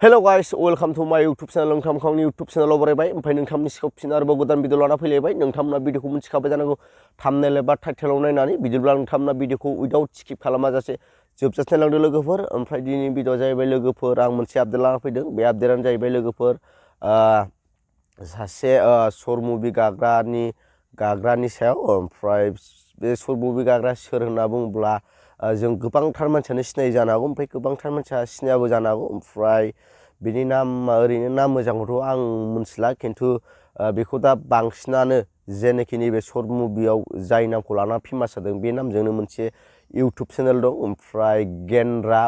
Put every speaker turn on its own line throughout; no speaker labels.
Hello guys, welcome to my YouTube channel. नोंथांमोननि YouTube channel बरायबाय ओमफ्राय नोंथांमोननि सिगाङाव फिन आरोबाव गोदान भिडिअ लाना फैलायबाय नोंथांमोना भिडिअखौ मिथिखाबाय जानांगौ थाम्बनेल एबा टाइटेलाव नायनानै बिदिब्ला नोंथांमोना भिडिअखौ उइदाउट स्किप खालामाजासे जोबजासिम नायलांदो लोगोफोर ओमफ्राय दिनैनि भिडिअआ जाहैबाय लोगोफोर आं मोनसे आपडेट लाना फैदों बे आपडेटआनो जाहैबाय लोगोफोर सासे शर्ट मुभि गाग्रानि सायाव ओमफ्राय बे शर्ट मुभि गाग्रा सोर होनना बुङोब्ला जों गोबांथार मानसियानो सिनाय जानो हागौ ओमफ्राय गोबांथार मानसिया सिनायाबो जानो हागौ ओमफ्राय बिनि नामा ओरैनो नाम मोजांखौथ' आं मिथिला खिन्थु बेखौ दा बांसिनानो जेनाखि नैबे शर्ट मुभियाव जाय नामखौ लाना फेमास जादों बे नामजोंनो मोनसे इउटुब चेनेल दं ओमफ्राय गेन्द्रा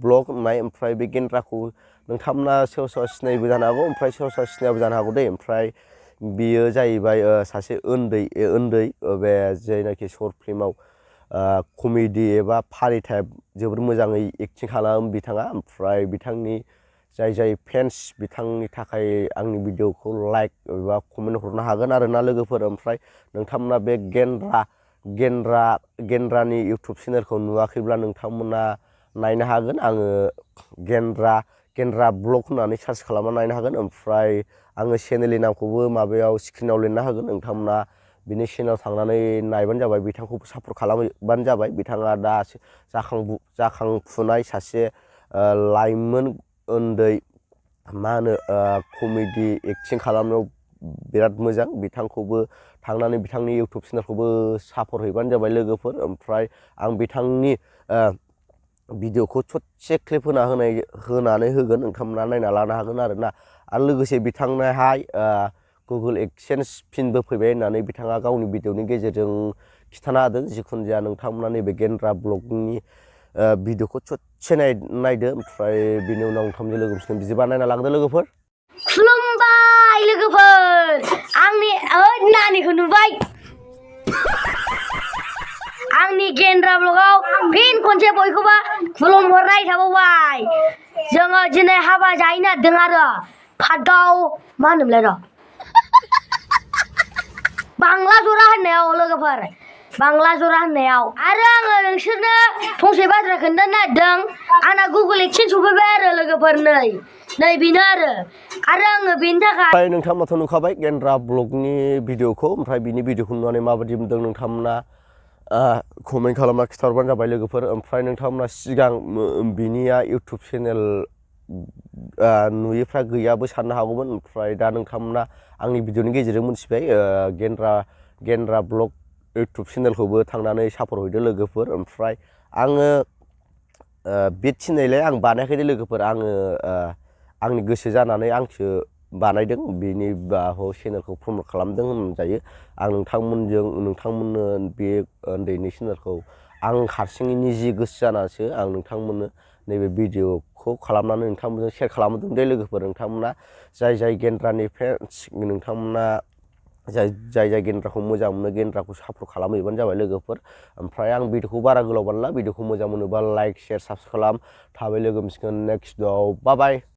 ब्लग होननाय ओमफ्राय बे गेन्द्राखौ नोंथांमोना सोरबा सोरबा सिनायबो जानो हागौ ओमफ्राय सोरबा सोरबा सिनायाबो जानो हागौ दे ओमफ्राय बियो जाहैबाय सासे उन्दै बे जायनाखि शर्ट फिल्माव कमेडि एबा फारि टाइप जोबोर मोजाङै एक्टिं खालामो बिथाङा ओमफ्राय बिथांनि जाय फेन्स बिथांनि थाखाय आंनि भिडिअखौ लाइक एबा कमेन्ट हरनो हागोन आरोना लोगोफोर ओमफ्राय नोंथांमोना बे गेन्द्रानि इउटुब चेनेलखौ नुवाखैब्ला नोंथांमोना नायनो हागोन आङो गेन्द्रा ब्लग होननानै सार्च खालामना नायनो हागोन ओमफ्राय आङो चेनेलनि नामखौबो माबायाव स्क्रिनाव लिरना होगोन नोंथांमोना बिनि चेनेलाव थांनानै नायबानो जाबाय बिथांखौबो सापर्ट खालामबानो जाबाय बिथाङा दा जाखांफुनाय सासे लाइमोन उन्दै मा होनो कमेडि एक्टिं खालामनायाव बिराद मोजां बिथांखौबो थांनानै बिथांनि इउटुब चेनेलखौबो सापर्ट हैबानो जाबाय लोगोफोर ओमफ्राय आं बिथांनि भिडिअखौ ससे क्लिप होनानै होगोन नोंथांमोना नायना लानो हागोन आरोना आरो लोगोसे बिथांनोहाय गुगोल एक्सेन्स पिनबो फैबाय होननानै बिथाङा गावनि भिडिअनि गेजेरजों खिन्थाना होदों जिखुनु जाया नोंथांमोना नैबे गेन्द्रा ब्लगनि भिडिअखौ ससे नायदो ओमफ्राय बिनि उनाव नोंथांजों लोगो मोनसिगोन बिदिबा नायना लांदो लोगोफोर
खुलुमबाय लोगोफोर आंनि नानिखौ नुबाय आंनि गेन्द्रा ब्लगाव फिन खनसे बयखौबो खुलुमहरनाय थाबावबाय जोङो दिनै हाबा जाहैनो नागिरदों आरो फादगाव मा होनोमोनलाय र' बांला जरा होननायाव लोगोफोर बांला जरा होननायाव आरो आङो नोंसोरनो फंसे बाथ्रा खोन्थानो नागिरदों आंना गुगोल एक्सेन्स सफैबाय आरो लोगोफोर नै बेनो आरो आङो बेनि थाखाय
नोंथांमोनाथ' नुखाबाय गेन्द्रा ब्लगनि भिडिअखौ ओमफ्राय बिनि भिडिअखौ नुनानै माबायदि मोनदों नोंथांमोना कमेन्ट खालामना खिन्थाहरबानो जाबाय लोगोफोर ओमफ्राय नोंथांमोना सिगां बिनिया इउटुब चेनेल नुयैफ्रा गैयाबो साननो हागौमोन ओमफ्राय दा नोंथांमोना आंनि भिडिअनि गेजेरजों मिथिबाय गेन्द्रा ब्लग इउटुब चेनेलखौबो थांनानै सापर्ट हैदो लोगोफोर ओमफ्राय आङो बे थिननायलाय आं बानायाखै लोगोफोर आङो आंनि गोसो जानानै आंसो बानायदों बेनि चेनेलखौ प्रमट खालामदों होनजायो आं नोंथांमोननो बे उन्दैनि चेनेलखौ आं हारसिङैनि जि गोसो जानानैसो आं नोंथांमोननो नैबे भिडिअखौ खालामनानै नोंथांमोनजों शेयार खालामदों दे लोगोफोर नोंथांमोना जाय गेन्द्रानि फेन्स नोंथांमोना जाय गेन्द्राखौ मोजां मोनो गेन्द्राखौ सापर्ट खालामहैबानो जाबाय लोगोफोर ओमफ्राय आं भिडिअखौ बारा गोलाव बानायला भिडिअखौ मोजां मोनोबा लाइक शेयार साबस्क्राइब खालाम थाबै लोगो मोनसिगोन नेक्स्ट भिडिअआव बाय बाय।